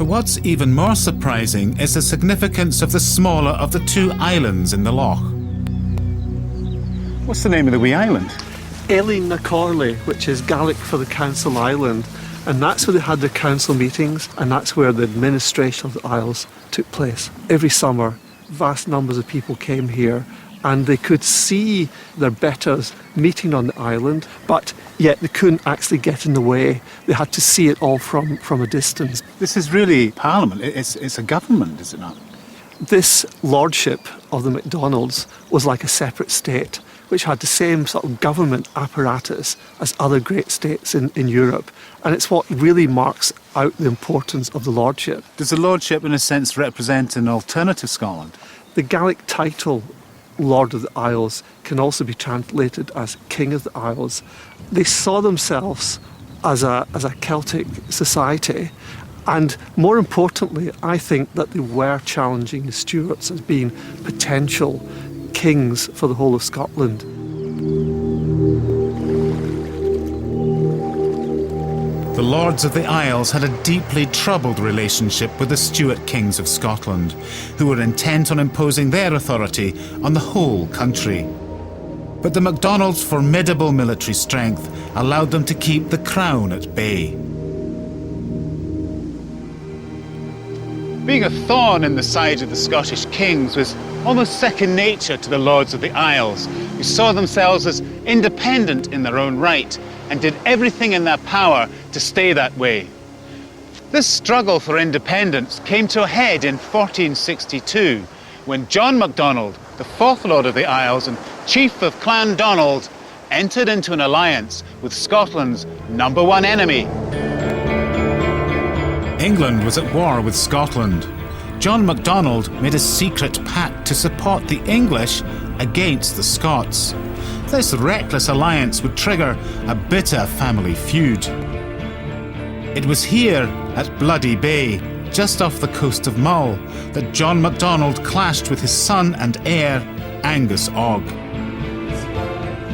But what's even more surprising is the significance of the smaller of the two islands in the loch. What's the name of the wee island? Eilean na Corley, which is Gaelic for the Council Island, and that's where they had their council meetings, and that's where the administration of the Isles took place. Every summer, vast numbers of people came here, and they could see their betters meeting on the island, but yet they couldn't actually get in the way. They had to see it all from a distance. This is really Parliament. It's a government, is it not? This lordship of the MacDonalds was like a separate state, which had the same sort of government apparatus as other great states in Europe. And it's what really marks out the importance of the lordship. Does the lordship, in a sense, represent an alternative Scotland? The Gaelic title, Lord of the Isles, can also be translated as King of the Isles. They saw themselves as a Celtic society, and more importantly, I think that they were challenging the Stuarts as being potential kings for the whole of Scotland. The Lords of the Isles had a deeply troubled relationship with the Stuart kings of Scotland, who were intent on imposing their authority on the whole country. But the MacDonalds' formidable military strength allowed them to keep the crown at bay. Being a thorn in the side of the Scottish kings was almost second nature to the Lords of the Isles, who saw themselves as independent in their own right and did everything in their power to stay that way. This struggle for independence came to a head in 1462, when John MacDonald, the fourth Lord of the Isles and chief of Clan Donald, entered into an alliance with Scotland's #1 enemy. England was at war with Scotland. John MacDonald made a secret pact to support the English against the Scots. This reckless alliance would trigger a bitter family feud. It was here, at Bloody Bay, just off the coast of Mull, that John MacDonald clashed with his son and heir, Angus Ogg.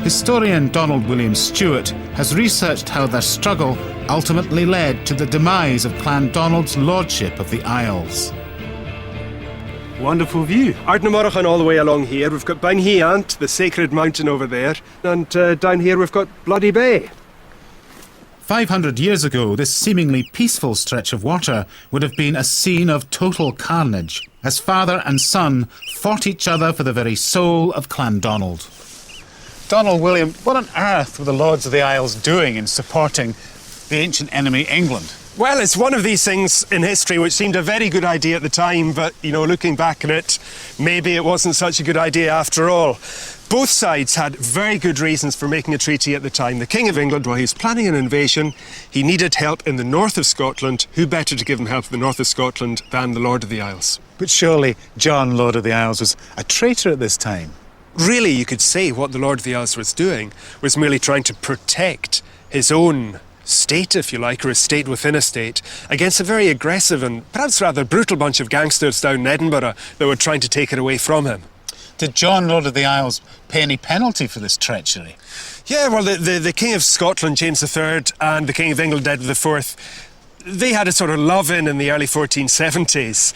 Historian Donald William Stewart has researched how their struggle ultimately led to the demise of Clan Donald's lordship of the Isles. Wonderful view. Ardnamurchan all the way along here. We've got Highland, the sacred mountain over there, and down here we've got Bloody Bay. 500 years ago, this seemingly peaceful stretch of water would have been a scene of total carnage, as father and son fought each other for the very soul of Clan Donald. Donald William, what on earth were the Lords of the Isles doing in supporting the ancient enemy England? Well, it's one of these things in history which seemed a very good idea at the time, but, looking back on it, maybe it wasn't such a good idea after all. Both sides had very good reasons for making a treaty at the time. The King of England, while he was planning an invasion, he needed help in the north of Scotland. Who better to give him help in the north of Scotland than the Lord of the Isles? But surely John, Lord of the Isles, was a traitor at this time. Really, you could say what the Lord of the Isles was doing was merely trying to protect his own state, if you like, or a state within a state, against a very aggressive and perhaps rather brutal bunch of gangsters down in Edinburgh that were trying to take it away from him. Did John, Lord of the Isles, pay any penalty for this treachery? Yeah, well, the King of Scotland, James III, and the King of England, Edward IV, they had a sort of love-in the early 1470s.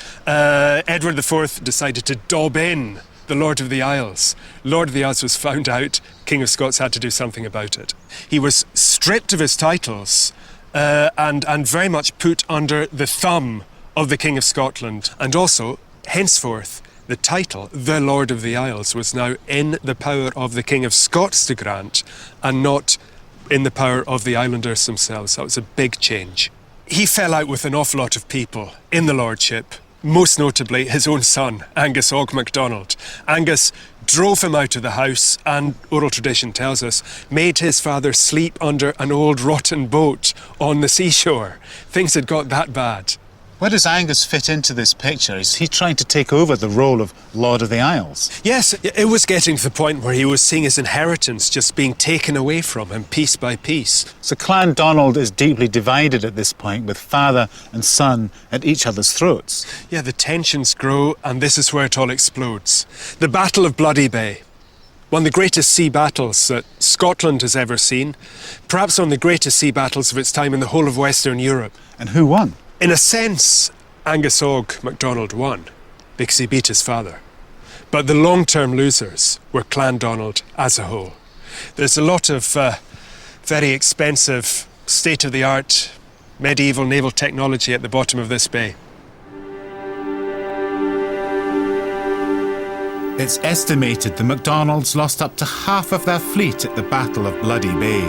Edward IV decided to dob in the Lord of the Isles. Lord of the Isles was found out. King of Scots had to do something about it. He was stripped of his titles and very much put under the thumb of the King of Scotland. And also, henceforth, the title, the Lord of the Isles, was now in the power of the King of Scots to grant and not in the power of the islanders themselves. That was a big change. He fell out with an awful lot of people in the lordship, most notably his own son, Angus Ogg MacDonald. Angus drove him out of the house and, oral tradition tells us, made his father sleep under an old rotten boat on the seashore. Things had got that bad. Where does Angus fit into this picture? Is he trying to take over the role of Lord of the Isles? Yes, it was getting to the point where he was seeing his inheritance just being taken away from him piece by piece. So Clan Donald is deeply divided at this point, with father and son at each other's throats. Yeah, the tensions grow, and this is where it all explodes. The Battle of Bloody Bay. One of the greatest sea battles that Scotland has ever seen. Perhaps one of the greatest sea battles of its time in the whole of Western Europe. And who won? In a sense, Angus Og MacDonald won because he beat his father. But the long-term losers were Clandonald as a whole. There's a lot of very expensive, state-of-the-art medieval naval technology at the bottom of this bay. It's estimated the MacDonalds lost up to half of their fleet at the Battle of Bloody Bay.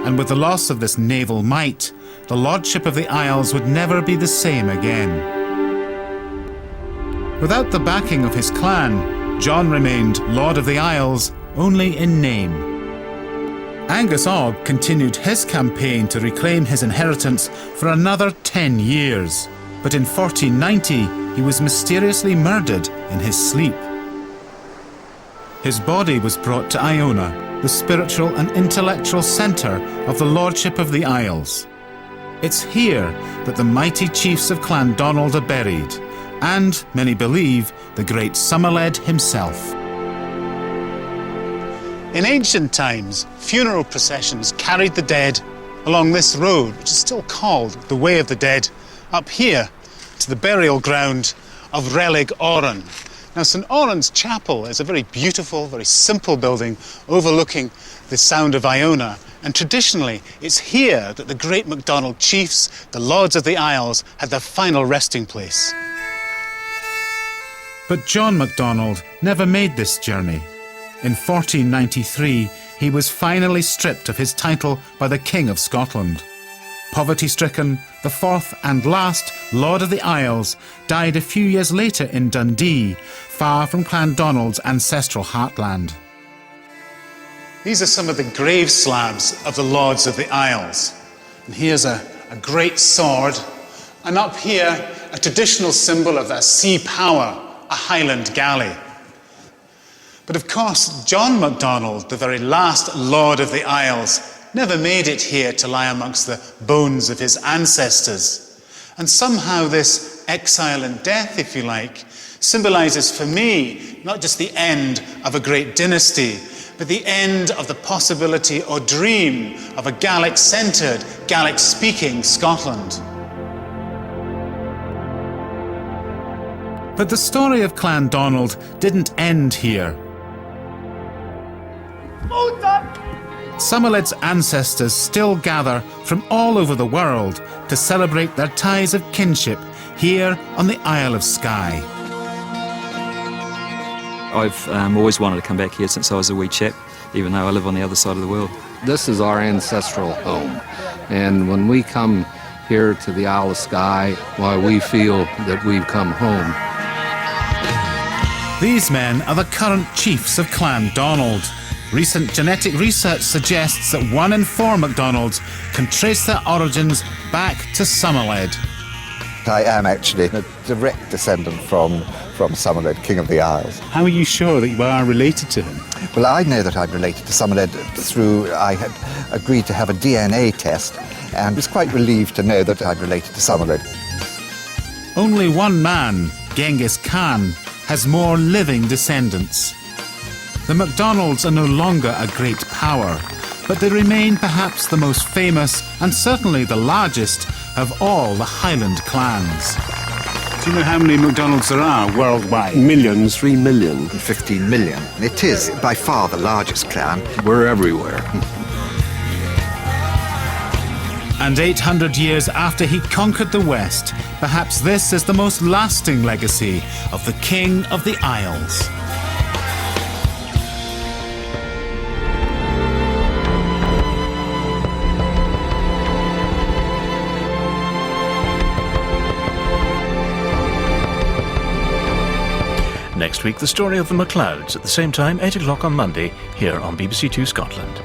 And with the loss of this naval might, the lordship of the Isles would never be the same again. Without the backing of his clan, John remained Lord of the Isles only in name. Angus Og continued his campaign to reclaim his inheritance for another 10 years, but in 1490 he was mysteriously murdered in his sleep. His body was brought to Iona, the spiritual and intellectual centre of the Lordship of the Isles. It's here that the mighty chiefs of Clandonald are buried, and, many believe, the great Somerled himself. In ancient times, funeral processions carried the dead along this road, which is still called the Way of the Dead, up here to the burial ground of Relig Oren. Now, St Oren's Chapel is a very beautiful, very simple building overlooking the Sound of Iona, and traditionally it's here that the great MacDonald chiefs, the Lords of the Isles, had their final resting place. But John MacDonald never made this journey. In 1493, he was finally stripped of his title by the King of Scotland. Poverty-stricken, the fourth and last Lord of the Isles died a few years later in Dundee, far from Clandonald's ancestral heartland. These are some of the grave slabs of the Lords of the Isles. And here's a great sword, and up here, a traditional symbol of their sea power, a Highland galley. But of course, John MacDonald, the very last Lord of the Isles, never made it here to lie amongst the bones of his ancestors. And somehow this exile and death, if you like, symbolises for me not just the end of a great dynasty, but the end of the possibility or dream of a Gaelic-centred, Gaelic-speaking Scotland. But the story of Clandonald didn't end here. Somerled's ancestors still gather from all over the world to celebrate their ties of kinship here on the Isle of Skye. I've always wanted to come back here since I was a wee chap, even though I live on the other side of the world. This is our ancestral home, and when we come here to the Isle of Skye, why we feel that we've come home. These men are the current chiefs of Clandonald. Recent genetic research suggests that 1 in 4 MacDonalds can trace their origins back to Somerled. I am actually a direct descendant from Somerled, King of the Isles. How are you sure that you are related to him? Well, I know that I'm related to Somerled through, I had agreed to have a DNA test and was quite relieved to know that I'm related to Somerled. Only one man, Genghis Khan, has more living descendants. The MacDonalds are no longer a great power, but they remain perhaps the most famous and certainly the largest of all the Highland clans. Do you know how many MacDonalds there are worldwide? Millions, 3 million. 15 million. It is by far the largest clan. We're everywhere. And 800 years after he conquered the West, perhaps this is the most lasting legacy of the King of the Isles. Next week, the story of the MacLeods at the same time, 8 o'clock on Monday, here on BBC Two Scotland.